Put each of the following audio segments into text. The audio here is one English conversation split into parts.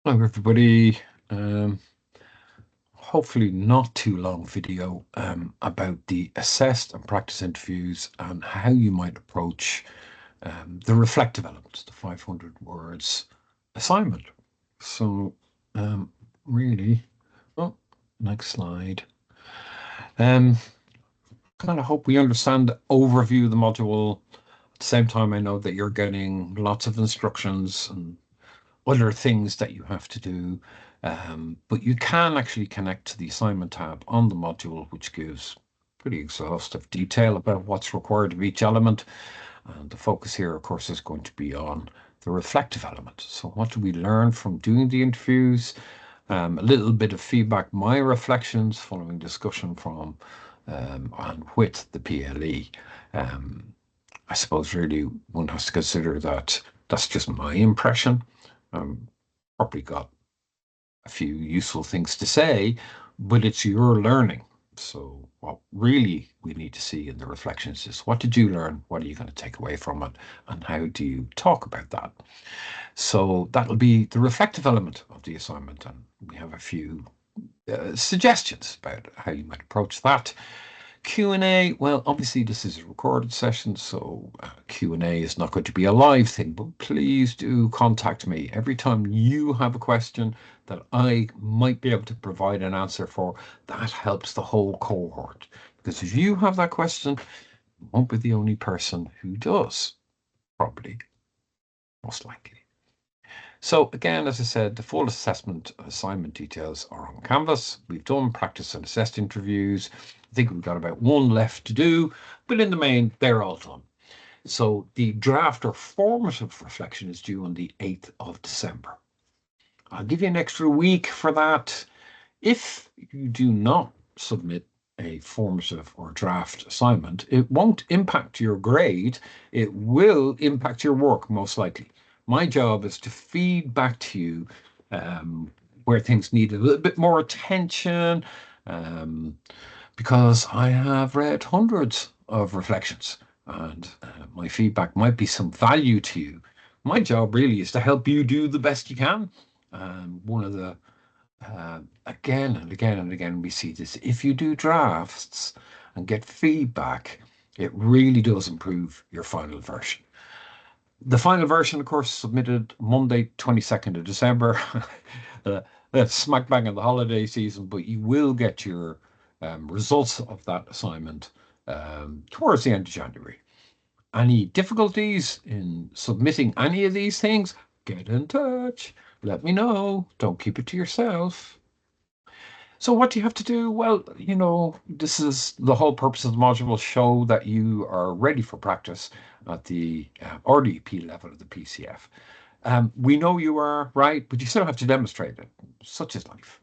Hello, everybody. Hopefully not too long video about the assessed and practice interviews and how you might approach the reflective element, the 500 words assignment. So um, really, oh, next slide. Um, kind of hope we understand the overview of the module. At the same time, I know that you're getting lots of instructions and other things that you have to do. But you can actually connect to the assignment tab on the module, which gives pretty exhaustive detail about what's required of each element. And the focus here, of course, is going to be on the reflective element. So what do we learn from doing the interviews? A little bit of feedback, my reflections following discussion from and with the PLE. Um, I suppose really one has to consider that that's just my impression. Probably got a few useful things to say, but it's your learning. So what really we need to see in the reflections is what did you learn? What are you going to take away from it? And how do you talk about that? So that'll be the reflective element of the assignment. And we have a few suggestions about how you might approach that. Q&A, well, obviously this is a recorded session, so Q&A is not going to be a live thing, but please do contact me every time you have a question that I might be able to provide an answer for. That helps the whole cohort, because if you have that question, you won't be the only person who does, probably, most likely. So again, as I said, the full assessment assignment details are on Canvas. We've done practice and assessed interviews. I think we've got about one left to do, but in the main, they're all done. So the draft or formative reflection is due on the 8th of December. I'll give you an extra week for that. If you do not submit a formative or draft assignment, it won't impact your grade. It will impact your work, most likely. My job is to feed back to you where things need a little bit more attention, um, because I have read hundreds of reflections and my feedback might be some value to you. My job really is to help you do the best you can. One of the again and again and again, we see this. If you do drafts and get feedback, it really does improve your final version. The final version, of course, submitted Monday, 22nd of December, smack bang in the holiday season, but you will get your results of that assignment towards the end of January. Any difficulties in submitting any of these things, get in touch. Let me know. Don't keep it to yourself. So what do you have to do? Well, this is the whole purpose of the module, show that you are ready for practice at the RDP level of the PCF. We know you are, right, but you still have to demonstrate it. Such is life.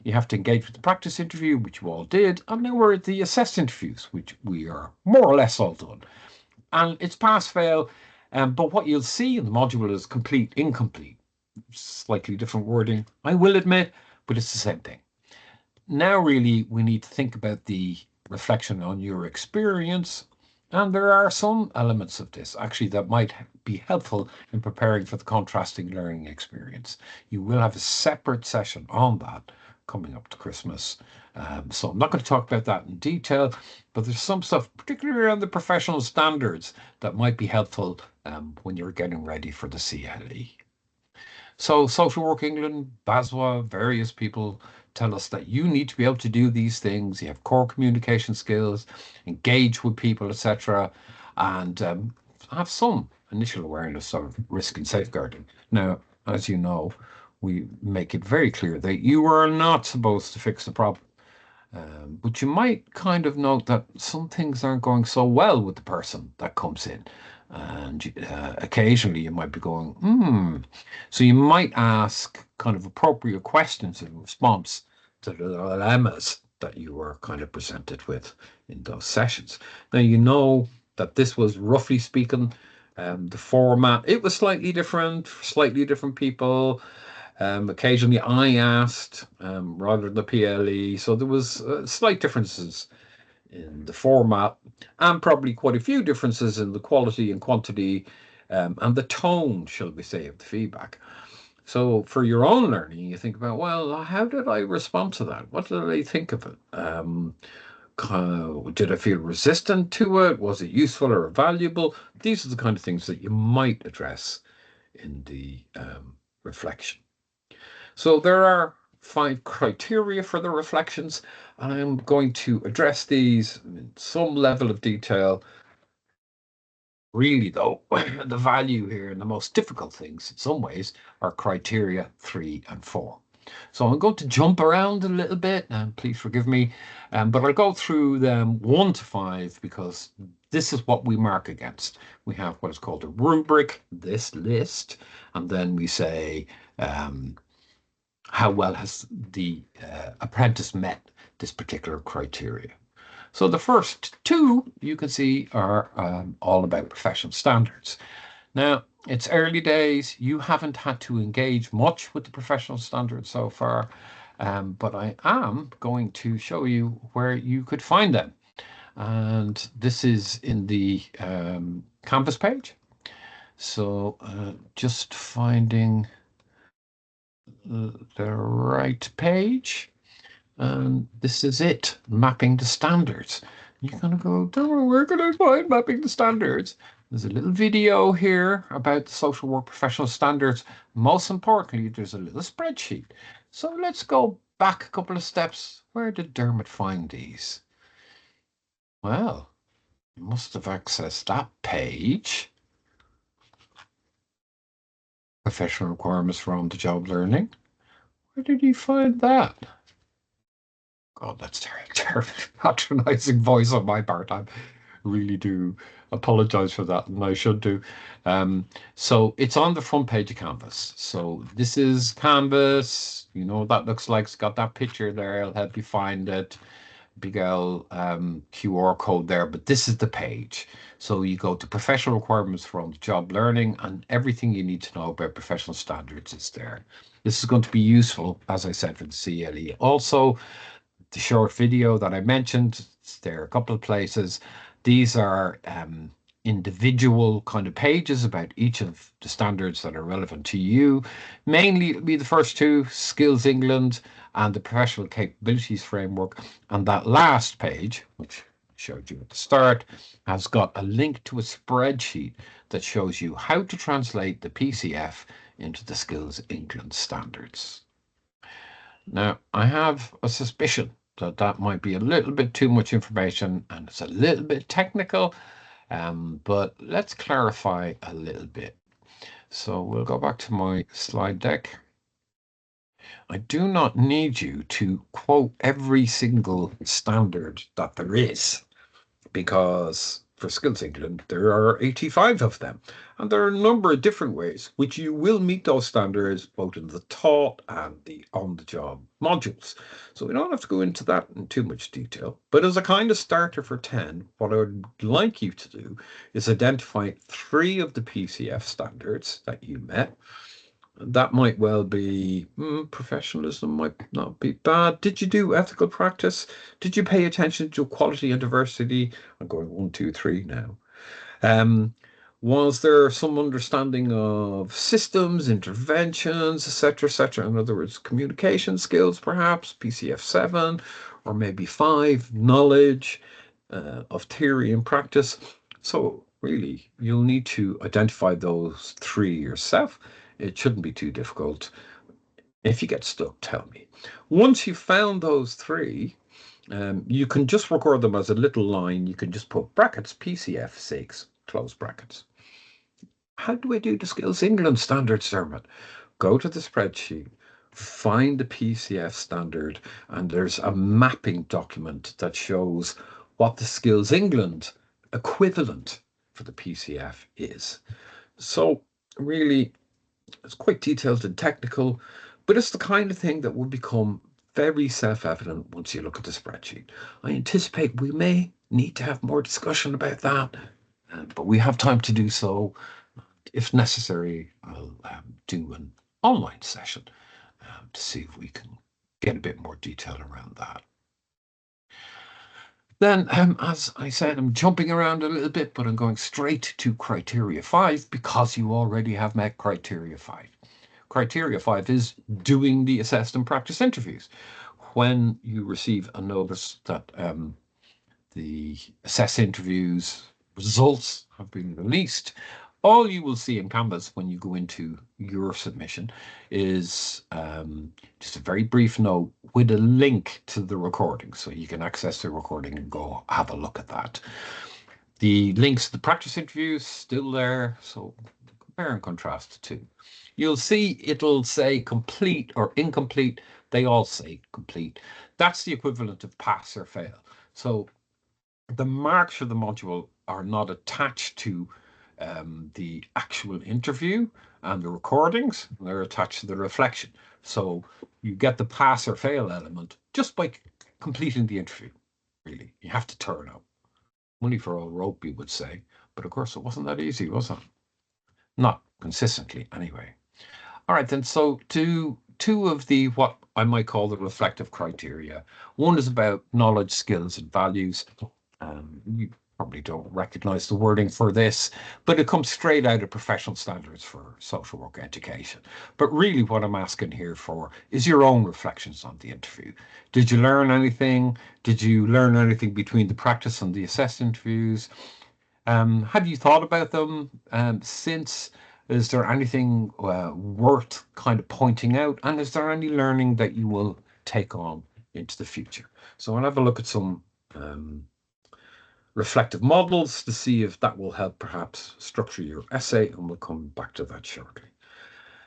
You have to engage with the practice interview, which you all did, and now we're at the assessed interviews, which we are more or less all done. And it's pass-fail, but what you'll see in the module is complete, incomplete. Slightly different wording, I will admit, but it's the same thing. Now, really, we need to think about the reflection on your experience. And there are some elements of this actually that might be helpful in preparing for the contrasting learning experience. You will have a separate session on that coming up to Christmas. So I'm not going to talk about that in detail, but there's some stuff, particularly around the professional standards, that might be helpful when you're getting ready for the CLE. So Social Work England, BASWA, various people tell us that you need to be able to do these things. You have core communication skills, engage with people, etc., and have some initial awareness of risk and safeguarding. Now, as you know, we make it very clear that you are not supposed to fix the problem. But you might kind of note that some things aren't going so well with the person that comes in. And occasionally you might be going, So you might ask kind of appropriate questions in response to the dilemmas that you were kind of presented with in those sessions. Now, you know that this was roughly speaking the format. It was slightly different for slightly different people. Occasionally I asked rather than the PLE, so there was slight differences in the format and probably quite a few differences in the quality and quantity and the tone, shall we say, of the feedback. So for your own learning, you think about, well, how did I respond to that? What did I think of it? Did I feel resistant to it? Was it useful or valuable? These are the kind of things that you might address in the reflection. So there are 5 criteria for the reflections, and I'm going to address these in some level of detail. Really, though, the value here and the most difficult things in some ways are criteria 3 and 4. So I'm going to jump around a little bit, and please forgive me, but I'll go through them 1 to 5 because this is what we mark against. We have what is called a rubric, this list, and then we say how well has the apprentice met this particular criteria. So the first 2 you can see are all about professional standards. Now, it's early days. You haven't had to engage much with the professional standards so far, but I am going to show you where you could find them. And this is in the Canvas page. So just finding the right page. And this is it, mapping the standards. You're going to go, Dara, where can I find mapping the standards? There's a little video here about the social work professional standards. Most importantly, there's a little spreadsheet. So let's go back a couple of steps. Where did Dermot find these? Well, you must have accessed that page. Professional requirements for on-the-job learning. Where did you find that? God, that's terrible, patronizing voice on my part. I really do apologize for that, and I should do. So it's on the front page of Canvas. So this is Canvas. You know what that looks like. It's got that picture there. I'll help you find it. Big L QR code there, but this is the page. So you go to professional requirements for on-the-job learning, and everything you need to know about professional standards is there. This is going to be useful, as I said, for the CLE. Also, the short video that I mentioned, it's there a couple of places. These are individual kind of pages about each of the standards that are relevant to you. Mainly it'll be the first 2, Skills England and the Professional Capabilities Framework. And that last page, which I showed you at the start, has got a link to a spreadsheet that shows you how to translate the PCF into the Skills England standards. Now, I have a suspicion that that might be a little bit too much information and it's a little bit technical, but let's clarify a little bit. So we'll go back to my slide deck. I do not need you to quote every single standard that there is, because for Skills England, there are 85 of them. And there are a number of different ways which you will meet those standards, both in the taught and the on-the-job modules. So we don't have to go into that in too much detail. But as a kind of starter for 10, what I would like you to do is identify 3 of the PCF standards that you met. That might well be professionalism, might not be bad. Did you do ethical practice? Did you pay attention to equality and diversity? I'm going 1, 2, 3 now. Was there some understanding of systems, interventions, etc., etc.? In other words, communication skills, perhaps, PCF 7, or maybe 5, knowledge of theory and practice. So really, you'll need to identify those 3 yourself. It shouldn't be too difficult. If you get stuck, tell me. Once you've found those 3, you can just record them as a little line. You can just put brackets, PCF 6, close brackets. How do I do the Skills England standards, Dermot? Go to the spreadsheet, find the PCF standard, and there's a mapping document that shows what the Skills England equivalent for the PCF is. So really, it's quite detailed and technical, but it's the kind of thing that will become very self-evident once you look at the spreadsheet. I anticipate we may need to have more discussion about that, but we have time to do so. If necessary, I'll do an online session to see if we can get a bit more detail around that. Then, as I said, I'm jumping around a little bit, but I'm going straight to criteria 5 because you already have met criteria 5. criteria 5 is doing the assessed and practice interviews. When you receive a notice that the assess interviews results have been released, all you will see in Canvas when you go into your submission is just a very brief note with a link to the recording, so you can access the recording and go have a look at that. The links to the practice interviews still there, so compare and contrast the two. You'll see it'll say complete or incomplete. They all say complete. That's the equivalent of pass or fail. So the marks for the module are not attached to the actual interview and the recordings. They're attached to the reflection. So you get the pass or fail element just by completing the interview, really. You have to turn up. Money for all rope, you would say. But of course, it wasn't that easy, was it? Not consistently, anyway. All right, then. So two of the what I might call the reflective criteria. One is about knowledge, skills, and values. You probably don't recognize the wording for this, but it comes straight out of professional standards for social work education. But really what I'm asking here for is your own reflections on the interview. Did you learn anything? Did you learn anything between the practice and the assessed interviews? Have you thought about them since? Is there anything worth kind of pointing out? And is there any learning that you will take on into the future? So I'll have a look at some reflective models to see if that will help perhaps structure your essay, and we'll come back to that shortly.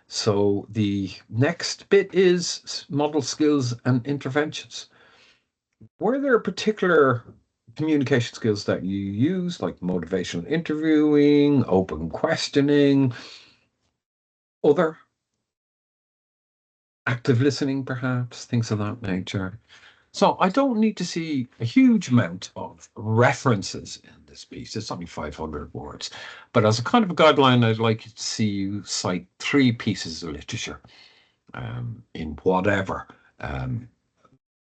So the next bit is model skills and interventions. Were there particular communication skills that you use, like motivational interviewing, open questioning, other active listening, perhaps, things of that nature? So I don't need to see a huge amount of references in this piece. It's only 500 words. But as a kind of a guideline, I'd like to see you cite 3 pieces of literature in whatever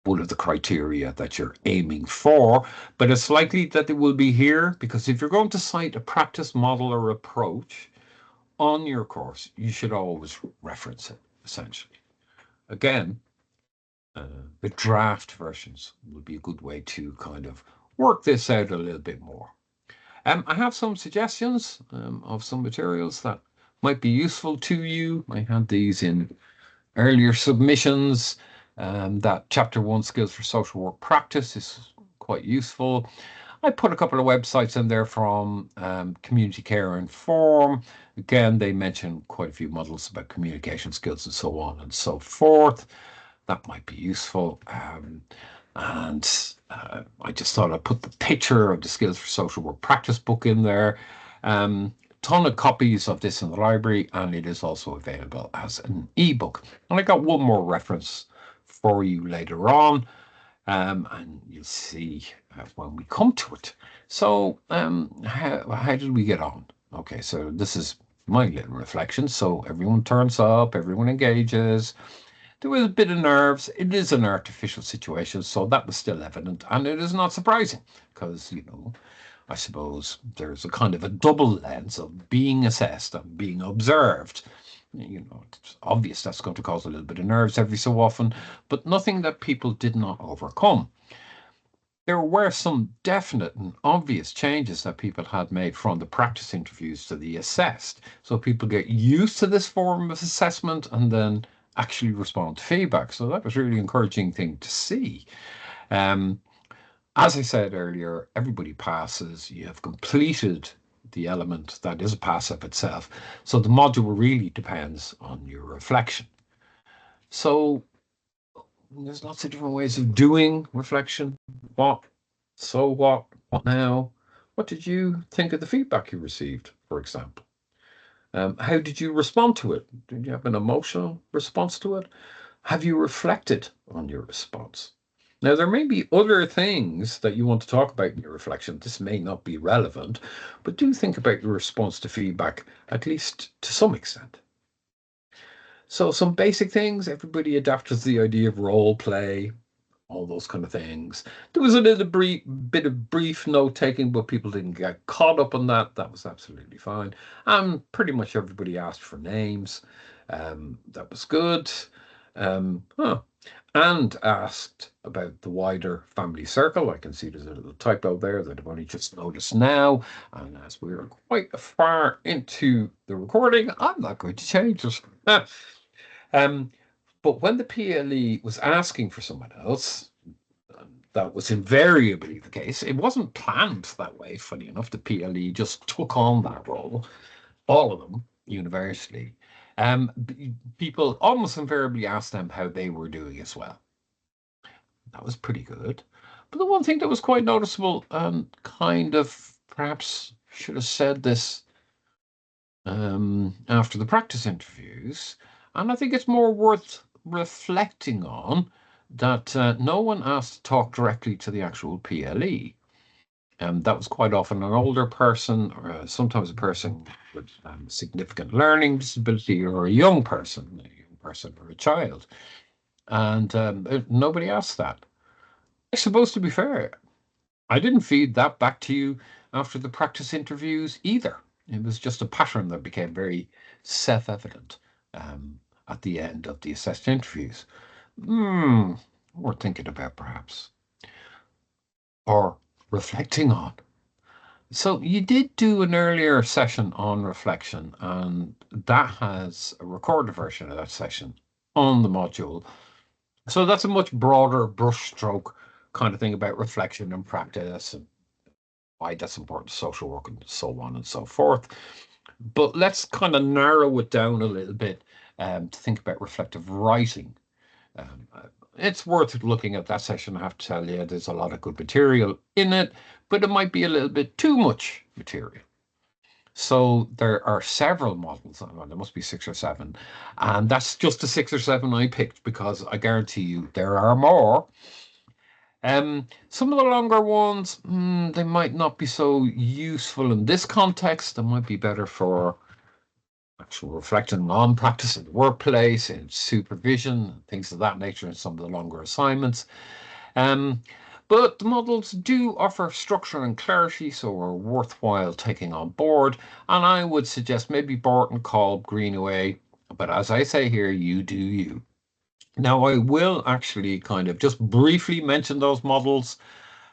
one of the criteria that you're aiming for. But it's likely that it will be here, because if you're going to cite a practice model or approach on your course, you should always reference it, essentially. Again, the draft versions would be a good way to kind of work this out a little bit more. I have some suggestions of some materials that might be useful to you. I had these in earlier submissions. That Chapter 1 Skills for Social Work Practice is quite useful. I put a couple of websites in there from Community Care Inform. Again, they mention quite a few models about communication skills and so on and so forth. That might be useful. I just thought I'd put the picture of the Skills for Social Work Practice book in there. Ton of copies of this in the library, and it is also available as an ebook. And I got one more reference for you later on, and you'll see when we come to it. So how did we get on? Okay, so this is my little reflection. So everyone turns up, everyone engages. There was a bit of nerves. It is an artificial situation, so that was still evident. And it is not surprising because, I suppose there's a kind of a double lens of being assessed and being observed. It's obvious that's going to cause a little bit of nerves every so often, but nothing that people did not overcome. There were some definite and obvious changes that people had made from the practice interviews to the assessed. So people get used to this form of assessment and then actually respond to feedback. So that was a really encouraging thing to see. As I said earlier, everybody passes. You have completed the element that is a pass of itself. So the module really depends on your reflection. So there's lots of different ways of doing reflection. What? So what? What now? What did you think of the feedback you received, for example? How did you respond to it? Did you have an emotional response to it? Have you reflected on your response? Now, there may be other things that you want to talk about in your reflection. This may not be relevant, but do think about your response to feedback, at least to some extent. So some basic things, everybody adapted to the idea of role play, all those kind of things. There was a little bit of brief note-taking, but people didn't get caught up on that. That was absolutely fine. And pretty much everybody asked for names. That was good. And asked about the wider family circle. I can see there's a little typo there that I've only just noticed now. And as we're quite far into the recording, I'm not going to change it. um, but when the PLE was asking for someone else, that was invariably the case. It wasn't planned that way, funny enough. The PLE just took on that role, all of them, universally. People almost invariably asked them how they were doing as well. That was pretty good. But the one thing that was quite noticeable, kind of perhaps should have said this after the practice interviews, and I think it's more worth reflecting on that no one asked to talk directly to the actual PLE. That was quite often an older person, or sometimes a person with significant learning disability, or a young person or a child. And nobody asked that. It's supposed to be fair. I didn't feed that back to you after the practice interviews either. It was just a pattern that became very self-evident at the end of the assessed interviews. Worth thinking about, perhaps, or reflecting on. So you did do an earlier session on reflection, and that has a recorded version of that session on the module. So that's a much broader brushstroke kind of thing about reflection and practice and why that's important to social work and so on and so forth. But let's kind of narrow it down a little bit to think about reflective writing. Um, uh, it's worth looking at that session. I have to tell you, there's a lot of good material in it, but it might be a little bit too much material. So there are several models. Well, there must be 6 or 7, and that's just the 6 or 7 I picked because I guarantee you there are more. Some of the longer ones, they might not be so useful in this context. They might be better for actual reflecting on practice in the workplace, in supervision, things of that nature, in some of the longer assignments. Um, but the models do offer structure and clarity, so are worthwhile taking on board. And I would suggest maybe Barton, Kolb, Greenaway. But as I say here, you do you. Now, I will actually kind of just briefly mention those models.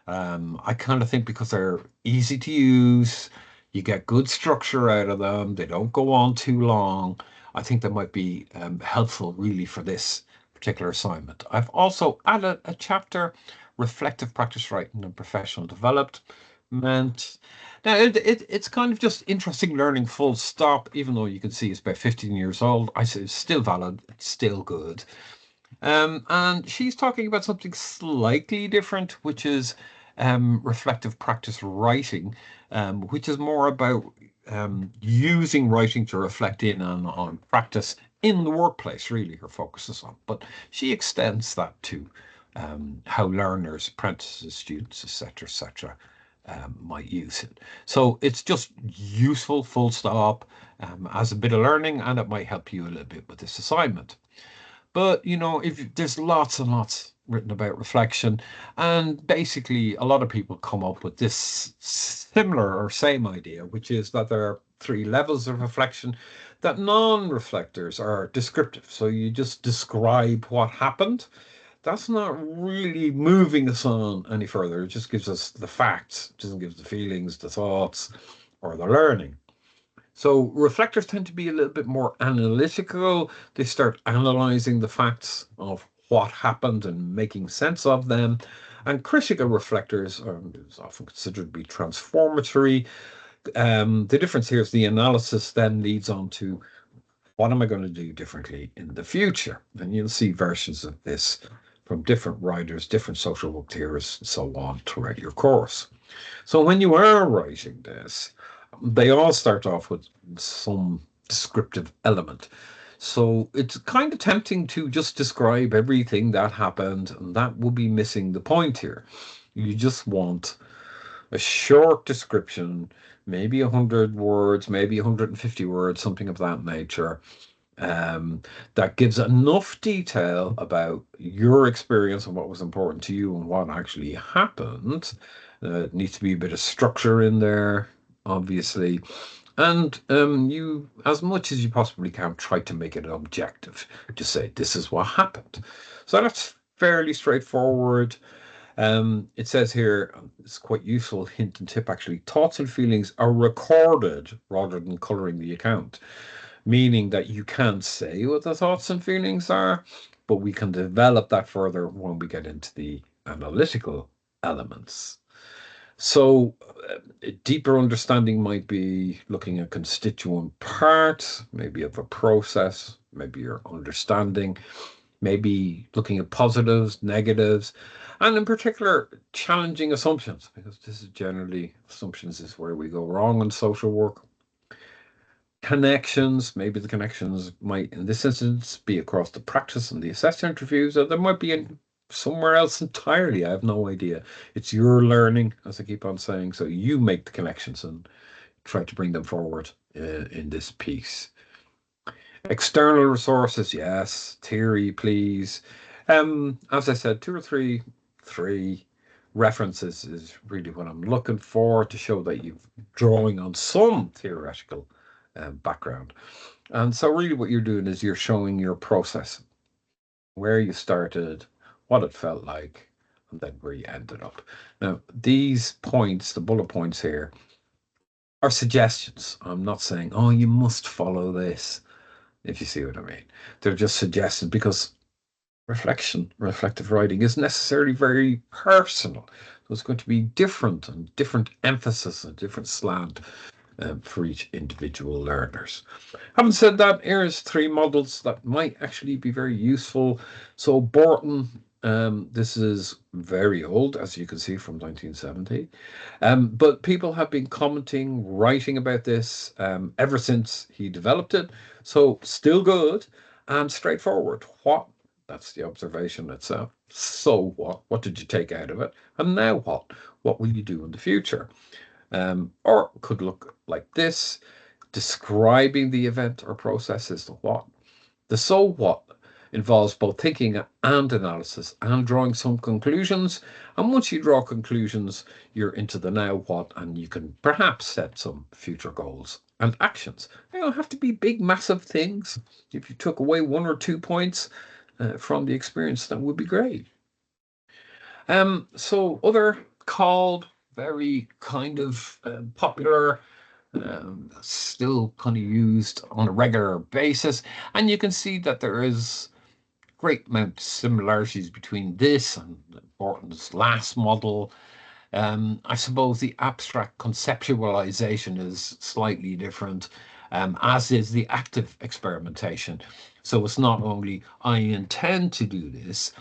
I kind of think because they're easy to use, you get good structure out of them, they don't go on too long. I think they might be helpful really for this particular assignment. I've also added a chapter, Reflective Practice Writing and Professional Development. Now, it's kind of just interesting learning full stop, even though you can see it's about 15 years old. I say it's still valid, it's still good. And she's talking about something slightly different, which is reflective practice writing, which is more about using writing to reflect in on practice in the workplace, really, her focus is on. But she extends that to how learners, apprentices, students, etc., might use it. So it's just useful, full stop, as a bit of learning, and it might help you a little bit with this assignment. But if there's lots and lots written about reflection, and basically a lot of people come up with this similar or same idea, which is that there are 3 levels of reflection, that non-reflectors are descriptive. So you just describe what happened. That's not really moving us on any further. It just gives us the facts. It doesn't give us the feelings, the thoughts, or the learning. So reflectors tend to be a little bit more analytical. They start analyzing the facts of what happened and making sense of them. And critical reflectors are often considered to be transformatory. The difference here is the analysis then leads on to what am I going to do differently in the future? And you'll see versions of this from different writers, different social work theorists, and so on throughout your course. So when you are writing this, they all start off with some descriptive element. So it's kind of tempting to just describe everything that happened, and that will be missing the point here. You just want a short description, maybe 100 words, maybe 150 words, something of that nature, that gives enough detail about your experience and what was important to you and what actually happened. It needs to be a bit of structure in there, obviously. And you, as much as you possibly can, try to make it an objective. Just say, this is what happened. So that's fairly straightforward. It says here, it's quite useful hint and tip actually, thoughts and feelings are recorded rather than coloring the account, meaning that you can't say what the thoughts and feelings are, but we can develop that further when we get into the analytical elements. So, a deeper understanding might be looking at constituent parts, maybe of a process, maybe your understanding, maybe looking at positives, negatives, and in particular, challenging assumptions, because this is generally assumptions is where we go wrong in social work. Connections, maybe the connections might, in this instance, be across the practice and the assessed interviews, or there might be somewhere else entirely. I have no idea. It's your learning, as I keep on saying, so you make the connections and try to bring them forward in this piece. External resources, yes. Theory, please. As I said, two or three references is really what I'm looking for to show that you're drawing on some theoretical background. And so really what you're doing is you're showing your process, where you started, what it felt like, and then where you ended up. Now, these points, the bullet points here, are suggestions. I'm not saying, oh, you must follow this, if you see what I mean. They're just suggestions because reflective writing, is necessarily very personal. So it's going to be different and different emphasis and different slant for each individual learners. Having said that, here's three models that might actually be very useful. So Borton, this is very old, as you can see, from 1970. But people have been commenting, writing about this ever since he developed it. So still good and straightforward. What? That's the observation itself. So what? What did you take out of it? And now what? What will you do in the future? Or it could look like this, describing the event or process as the what. The so what involves both thinking and analysis and drawing some conclusions. And once you draw conclusions, you're into the now what, and you can perhaps set some future goals and actions. They don't have to be big, massive things. If you took away 1 or 2 points from the experience, that would be great. So other called very kind of popular, still kind of used on a regular basis, and you can see that there is great amount of similarities between this and Borton's last model. I suppose the abstract conceptualization is slightly different, as is the active experimentation. So it's not only I intend to do this,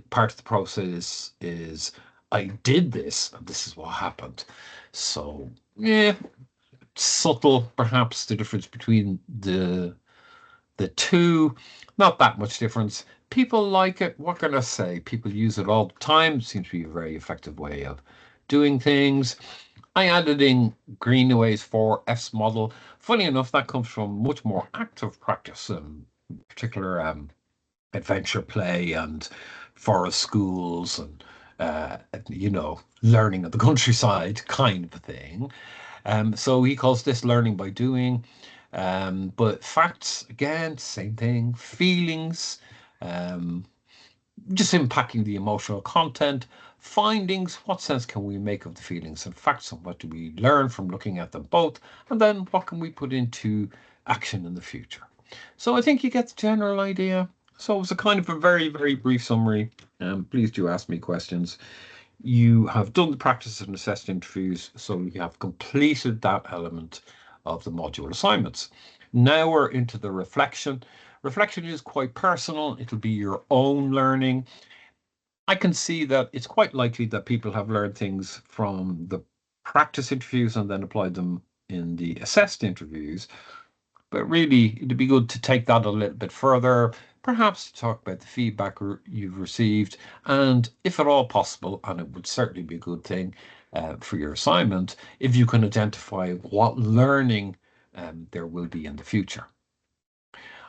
part of the process is I did this and this is what happened. So yeah, subtle perhaps the difference between the two, not that much difference. People like it. What can I say? People use it all the time. It seems to be a very effective way of doing things. I added in Greenaway's 4F's model. Funny enough, that comes from much more active practice, in particular adventure play and forest schools and learning of the countryside kind of a thing. So he calls this learning by doing. But facts, again, same thing. Feelings, um, just impacting the emotional content. Findings, what sense can we make of the feelings? And facts, and what do we learn from looking at them both? And then what can we put into action in the future? So I think you get the general idea. So it was a kind of a very, very brief summary. Please do ask me questions. You have done the practice and assessed interviews, so you have completed that element of the module assignments. Now we're into the reflection. Reflection is quite personal. It'll be your own learning. I can see that it's quite likely that people have learned things from the practice interviews and then applied them in the assessed interviews. But really, it'd be good to take that a little bit further, perhaps to talk about the feedback you've received, and if at all possible, and it would certainly be a good thing for your assignment, if you can identify what learning there will be in the future.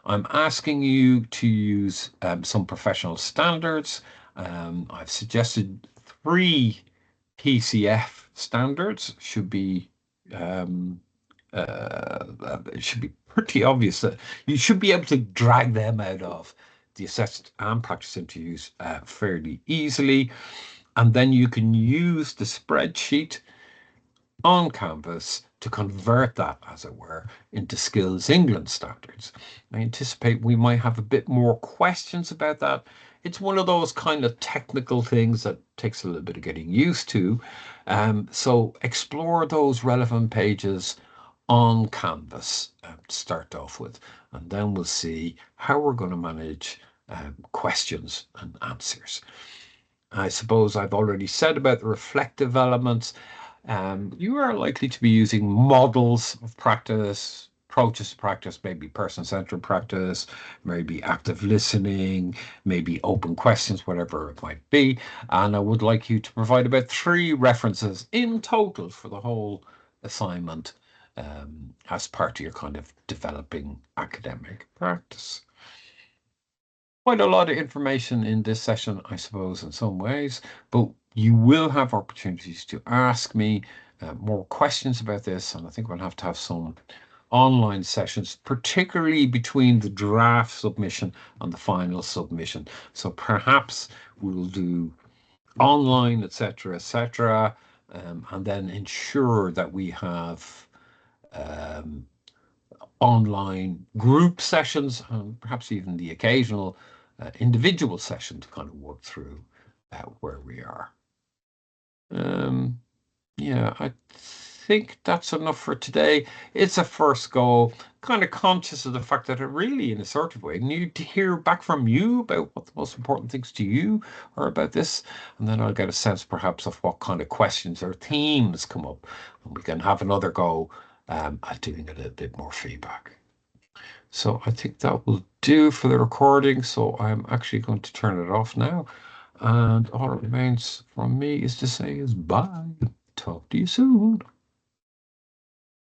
I'm asking you to use some professional standards. I've suggested 3 PCF standards should be it should be pretty obvious that you should be able to drag them out of the assessed and practice interviews fairly easily. And then you can use the spreadsheet on Canvas to convert that, as it were, into Skills England standards. I anticipate we might have a bit more questions about that. It's one of those kind of technical things that takes a little bit of getting used to. So explore those relevant pages on Canvas to start off with, and then we'll see how we're going to manage questions and answers. I suppose I've already said about the reflective elements. You are likely to be using models of practice, approaches to practice, maybe person-centered practice, maybe active listening, maybe open questions, whatever it might be. And I would like you to provide about 3 references in total for the whole assignment as part of your kind of developing academic practice. Quite a lot of information in this session, I suppose, in some ways, but you will have opportunities to ask me more questions about this, and I think we'll have to have some online sessions, particularly between the draft submission and the final submission. So perhaps we'll do online, etc., and then ensure that we have um, online group sessions and perhaps even the occasional individual session to kind of work through where we are. Yeah, I think that's enough for today. It's a first go, kind of conscious of the fact that I really, in a sort of way, need to hear back from you about what the most important things to you are about this. And then I'll get a sense perhaps of what kind of questions or themes come up. And we can have another go at doing a little bit more feedback. So I think that will do for the recording. So I'm actually going to turn it off now. And all that remains from me is to say is bye. Talk to you soon.